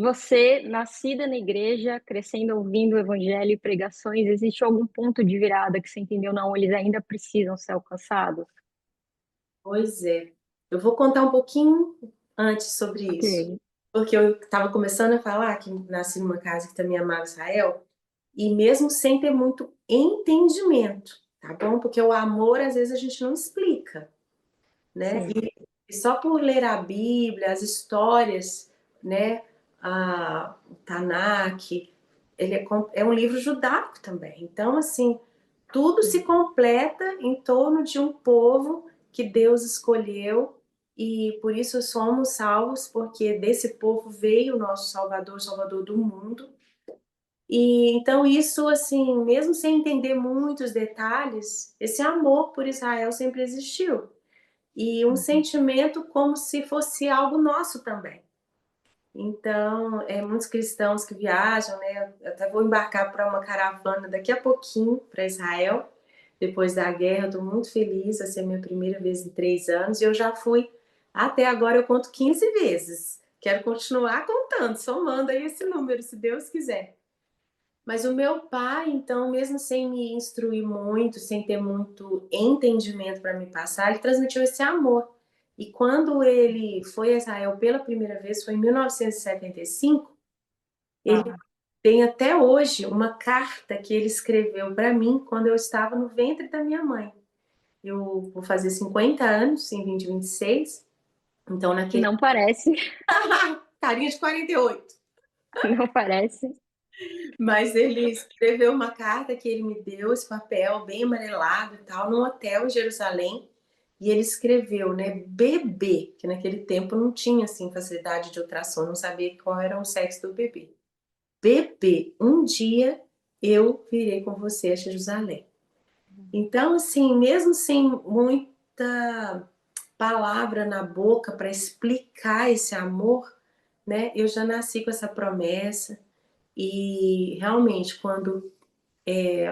Você, nascida na igreja, crescendo ouvindo o evangelho e pregações, existe algum ponto de virada que você entendeu? Não, eles ainda precisam ser alcançados? Pois é. Eu vou contar um pouquinho antes sobre isso. Ok, Porque eu estava começando a falar que nasci numa casa que também amava Israel, e mesmo sem ter muito entendimento, tá bom? Porque o amor, às vezes, a gente não explica, né? sim. E só por ler a Bíblia, as histórias, né? O Tanakh, é um livro judaico também. Então, assim, tudo se completa em torno de um povo que Deus escolheu e por isso somos salvos, porque desse povo veio o nosso Salvador, o Salvador do mundo. E então isso, assim, mesmo sem entender muitos detalhes, esse amor por Israel sempre existiu. E um Uhum. sentimento como se fosse algo nosso também. Então, muitos cristãos que viajam, né? Eu até vou embarcar para uma caravana daqui a pouquinho para Israel, depois da guerra. Estou muito feliz, vai ser a minha primeira vez em 3 anos e eu já fui, até agora eu conto 15 vezes. Quero continuar contando, somando aí esse número, se Deus quiser. Mas o meu pai, então, mesmo sem me instruir muito, sem ter muito entendimento para me passar, ele transmitiu esse amor. E quando ele foi a Israel pela primeira vez, foi em 1975, ele Tá. tem até hoje uma carta que ele escreveu para mim quando eu estava no ventre da minha mãe. Eu vou fazer 50 anos em 2026, então naquele Não parece, carinha de 48. não parece. Mas ele escreveu uma carta que ele me deu, esse papel bem amarelado e tal, num hotel em Jerusalém. E ele escreveu, né, bebê, que naquele tempo não tinha assim facilidade de ultrassom, não sabia qual era o sexo do bebê. Bebê, um dia eu virei com você a Jerusalém. Então, assim, mesmo sem muita palavra na boca para explicar esse amor, né, eu já nasci com essa promessa. E realmente, quando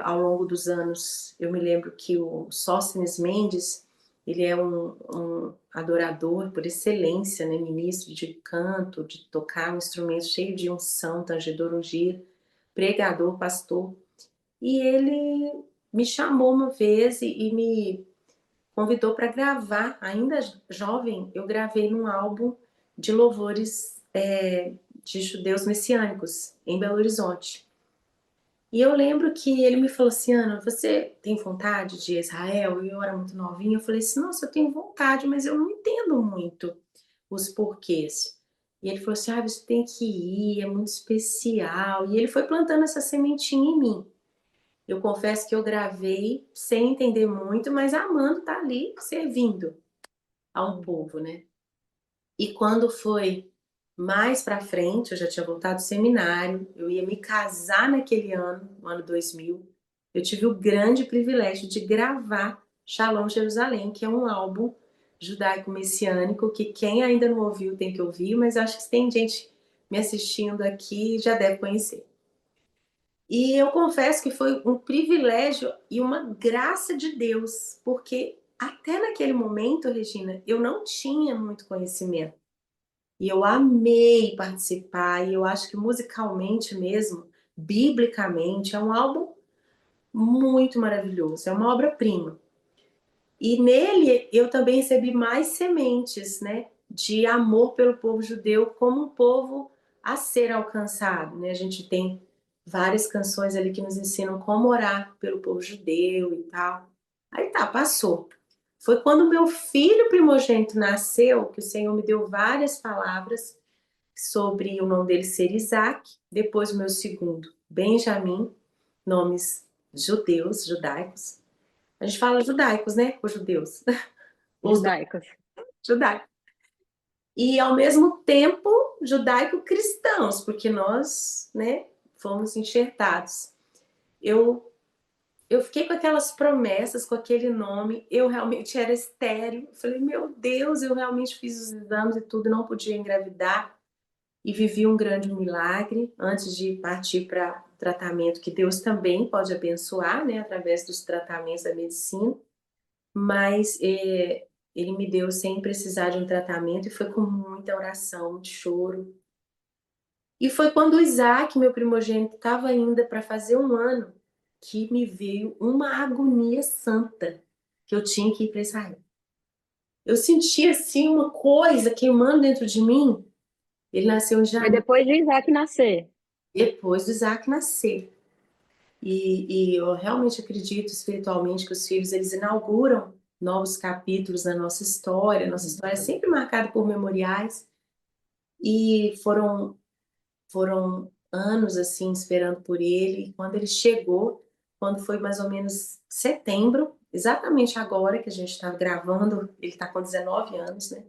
ao longo dos anos, eu me lembro que o Sóstenes Mendes, ele é um adorador por excelência, né? Ministro de canto, de tocar um instrumento cheio de unção, tangedor, ungido, pregador, pastor. E ele me chamou uma vez e me convidou para gravar, ainda jovem, eu gravei num álbum de louvores de judeus messiânicos em Belo Horizonte. E eu lembro que ele me falou assim, Ana, você tem vontade de Israel? E eu era muito novinha, eu falei assim, nossa, eu tenho vontade, mas eu não entendo muito os porquês. E ele falou assim, ah, você tem que ir, é muito especial. E ele foi plantando essa sementinha em mim. Eu confesso que eu gravei sem entender muito, mas amando estar ali servindo a um povo, né? E quando foi mais para frente, eu já tinha voltado do seminário, eu ia me casar naquele ano, no ano 2000. Eu tive o grande privilégio de gravar Shalom Jerusalém, que é um álbum judaico-messiânico que quem ainda não ouviu tem que ouvir, mas acho que tem gente me assistindo aqui já deve conhecer. E eu confesso que foi um privilégio e uma graça de Deus, porque até naquele momento, Regina, eu não tinha muito conhecimento. E eu amei participar, e eu acho que musicalmente mesmo, biblicamente, é um álbum muito maravilhoso, é uma obra-prima. E nele eu também recebi mais sementes, né, de amor pelo povo judeu como um povo a ser alcançado, né? A gente tem várias canções ali que nos ensinam como orar pelo povo judeu e tal. Aí tá, passou. Foi quando meu filho primogênito nasceu que o Senhor me deu várias palavras sobre o nome dele ser Isaac, depois o meu segundo, Benjamim, nomes judeus, judaicos. A gente fala judaicos, né? Os judeus. Os dois Judaicos. judaicos. E ao mesmo tempo judaico-cristãos, porque nós, né, fomos enxertados. Eu eu fiquei com aquelas promessas, com aquele nome, eu realmente era estéril. Falei, meu Deus, eu realmente fiz os exames e tudo, não podia engravidar. E vivi um grande milagre antes de partir para tratamento que Deus também pode abençoar, né, através dos tratamentos da medicina, mas ele me deu sem precisar de um tratamento e foi com muita oração, muito choro. E foi quando o Isaac, meu primogênito, estava ainda para fazer 1 ano, que me veio uma agonia santa, que eu tinha que ir para Israel. Eu senti assim uma coisa queimando dentro de mim. Ele nasceu em Foi janeiro, depois de Isaac nascer. depois do Isaac nascer. E eu realmente acredito espiritualmente que os filhos eles inauguram novos capítulos na nossa história. Nossa história é sempre marcada por memoriais. E foram anos assim esperando por ele. E quando ele chegou, quando foi mais ou menos setembro, exatamente agora que a gente está gravando, ele está com 19 anos, né?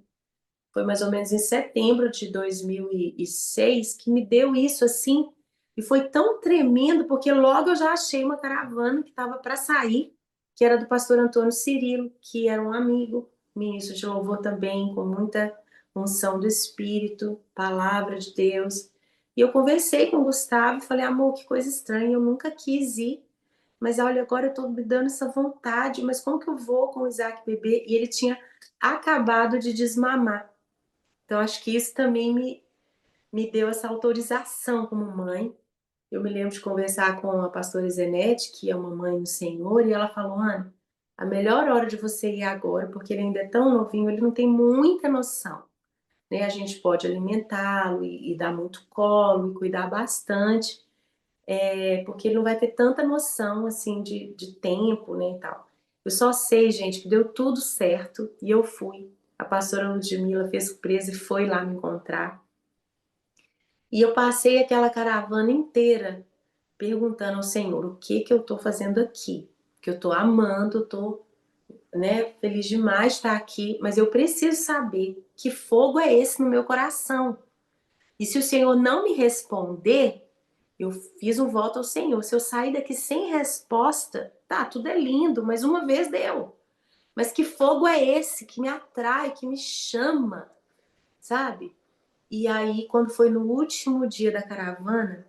Foi mais ou menos em setembro de 2006 que me deu isso assim. E foi tão tremendo, porque logo eu já achei uma caravana que estava para sair, que era do pastor Antônio Cirilo, que era um amigo, ministro de louvor também, com muita unção do Espírito, palavra de Deus. E eu conversei com o Gustavo e falei, amor, que coisa estranha, eu nunca quis ir, mas olha, agora eu estou me dando essa vontade, mas como que eu vou com o Isaac bebê? E ele tinha acabado de desmamar. Então, acho que isso também me deu essa autorização como mãe. Eu me lembro de conversar com a pastora Zenete, que é uma mãe no Senhor, e ela falou, Ana, a melhor hora de você ir agora, porque ele ainda é tão novinho, ele não tem muita noção, né? A gente pode alimentá-lo e dar muito colo e cuidar bastante, porque ele não vai ter tanta noção, assim, de tempo, né, e tal. Eu só sei, gente, que deu tudo certo e eu fui. A pastora Ludmila fez surpresa e foi lá me encontrar. E eu passei aquela caravana inteira perguntando ao Senhor o que que eu estou fazendo aqui, que eu estou amando, estou, né, feliz demais de estar aqui, mas eu preciso saber que fogo é esse no meu coração. E se o Senhor não me responder, eu fiz um voto ao Senhor. Se eu sair daqui sem resposta, tá, tudo é lindo, mas uma vez deu. Mas que fogo é esse que me atrai, que me chama, sabe? E aí, quando foi no último dia da caravana,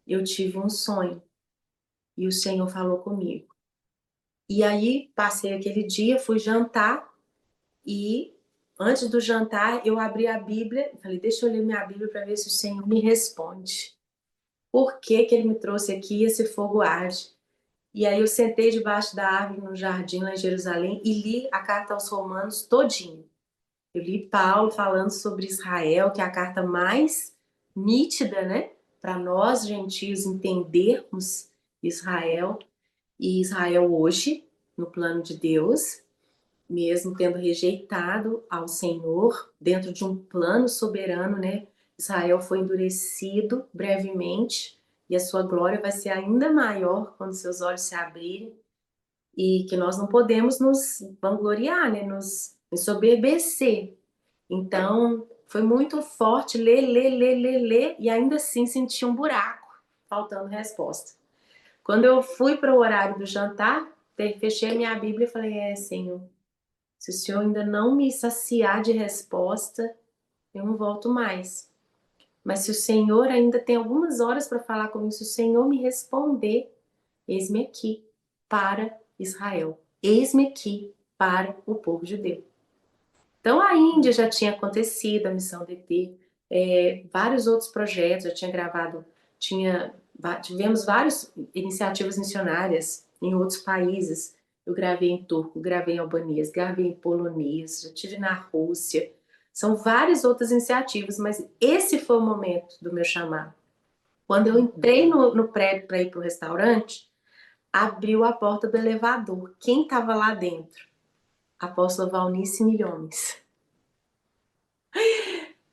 eu tive um sonho e o Senhor falou comigo. E aí, passei aquele dia, fui jantar e antes do jantar eu abri a Bíblia e falei: deixa eu ler minha Bíblia para ver se o Senhor me responde. Por que que ele me trouxe aqui esse fogo arde? E aí eu sentei debaixo da árvore no jardim lá em Jerusalém e li a carta aos Romanos todinho. Eu li Paulo falando sobre Israel, que é a carta mais nítida, né? Para nós, gentios, entendermos Israel e Israel hoje, no plano de Deus, mesmo tendo rejeitado ao Senhor, dentro de um plano soberano, né? Israel foi endurecido brevemente e a sua glória vai ser ainda maior quando seus olhos se abrirem e que nós não podemos nos vangloriar, né? Nos ensoberbecer. Então, foi muito forte ler, ler, ler, ler, ler e ainda assim senti um buraco, faltando resposta. Quando eu fui para o horário do jantar, fechei minha Bíblia e falei: é, Senhor, se o Senhor ainda não me saciar de resposta, eu não volto mais. Mas se o Senhor ainda tem algumas horas para falar comigo, se o Senhor me responder, eis-me aqui para Israel, eis-me aqui para o povo judeu. Então a Índia já tinha acontecido, a missão DT, vários outros projetos, já tinha gravado, tivemos várias iniciativas missionárias em outros países. Eu gravei em turco, gravei em albanês, gravei em polonês, já tive na Rússia. São várias outras iniciativas, mas esse foi o momento do meu chamado. Quando eu entrei no prédio para ir para o restaurante, abriu a porta do elevador. Quem estava lá dentro? A apóstola Valnice Milhões.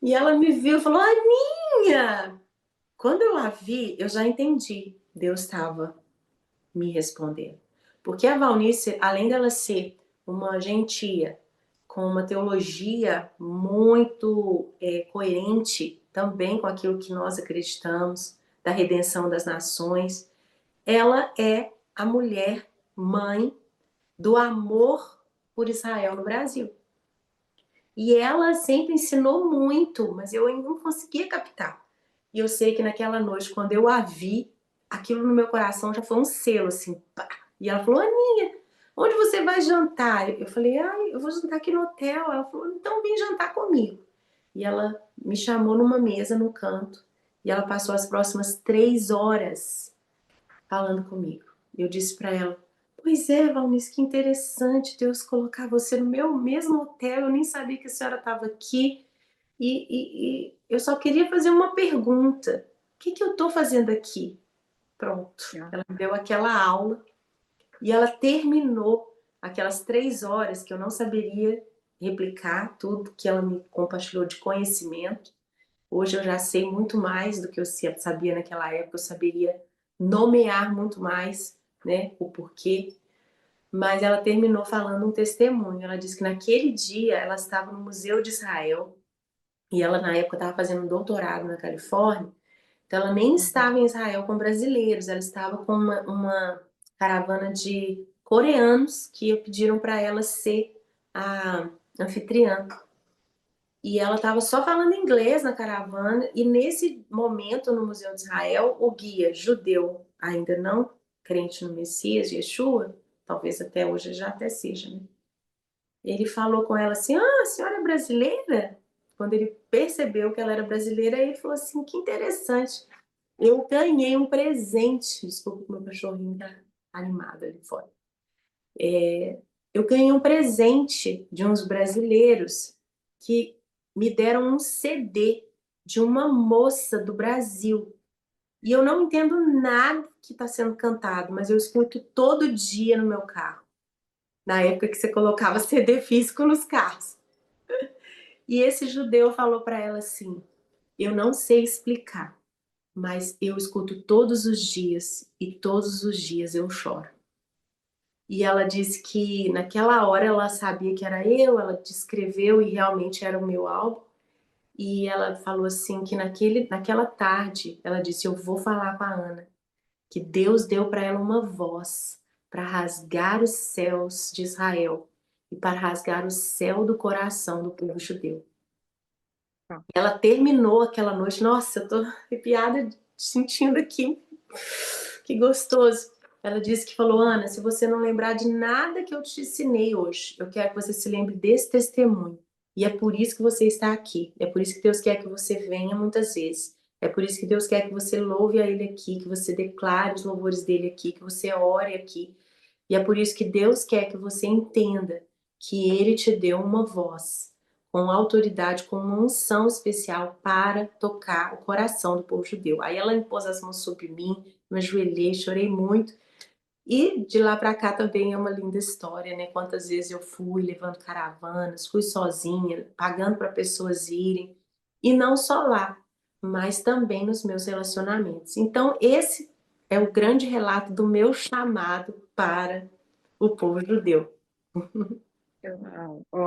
E ela me viu e falou: Aninha! Quando eu a vi, eu já entendi. Deus estava me respondendo. Porque a Valnice, além dela ser uma gentia, com uma teologia muito coerente também com aquilo que nós acreditamos, da redenção das nações, ela é a mulher mãe do amor por Israel no Brasil. E ela sempre ensinou muito, mas eu ainda não conseguia captar. E eu sei que naquela noite, quando eu a vi, aquilo no meu coração já foi um selo, assim, pá. E ela falou: Aninha, onde você vai jantar? Eu falei: eu vou jantar aqui no hotel. Ela falou: então vem jantar comigo. E ela me chamou numa mesa no canto E ela passou as próximas 3 horas falando comigo. Eu disse para ela: pois é, Valnice, que interessante Deus colocar você no meu mesmo hotel. Eu nem sabia que a senhora estava aqui. E eu só queria fazer uma pergunta: o que, que eu estou fazendo aqui? Pronto. Ah, Ela me deu aquela aula e ela terminou aquelas 3 horas que eu não saberia replicar tudo que ela me compartilhou de conhecimento. Hoje eu já sei muito mais do que eu sabia naquela época, eu saberia nomear muito mais, né, o porquê. Mas ela terminou falando um testemunho. Ela disse que naquele dia ela estava no Museu de Israel e ela na época estava fazendo um doutorado na Califórnia. Então ela nem uhum. estava em Israel com brasileiros, ela estava com uma caravana de coreanos que pediram para ela ser a anfitriã. E ela estava só falando inglês na caravana, e nesse momento no Museu de Israel, o guia judeu, ainda não crente no Messias, Yeshua, talvez até hoje já até seja, né? Ele falou com ela assim: ah, a senhora é brasileira? Quando ele percebeu que ela era brasileira, ele falou assim: que interessante, eu ganhei um presente. Desculpa que meu cachorrinho tá animado ali fora. Eu ganhei um presente de uns brasileiros que me deram um CD de uma moça do Brasil. E eu não entendo nada que está sendo cantado, mas eu escuto todo dia no meu carro. Na época que você colocava CD físico nos carros. E esse judeu falou para ela assim: eu não sei explicar, mas eu escuto todos os dias e todos os dias eu choro. E ela disse que naquela hora ela sabia que era eu, ela descreveu e realmente era o meu álbum. E ela falou assim que naquela tarde, ela disse: eu vou falar com a Ana, que Deus deu para ela uma voz para rasgar os céus de Israel e para rasgar o céu do coração do povo judeu. Tá. Ela terminou aquela noite, nossa, eu tô arrepiada sentindo aqui, que gostoso. Ela disse que falou: Ana, se você não lembrar de nada que eu te ensinei hoje, eu quero que você se lembre desse testemunho. E é por isso que você está aqui. É por isso que Deus quer que você venha muitas vezes. É por isso que Deus quer que você louve a Ele aqui, que você declare os louvores dele aqui, que você ore aqui. E é por isso que Deus quer que você entenda que Ele te deu uma voz com autoridade, com uma unção especial para tocar o coração do povo judeu. Aí ela impôs as mãos sobre mim, me ajoelhei, chorei muito. E de lá para cá também é uma linda história, né? Quantas vezes eu fui levando caravanas, fui sozinha, pagando para pessoas irem. E não só lá, mas também nos meus relacionamentos. Então, esse é o grande relato do meu chamado para o povo judeu. Eu-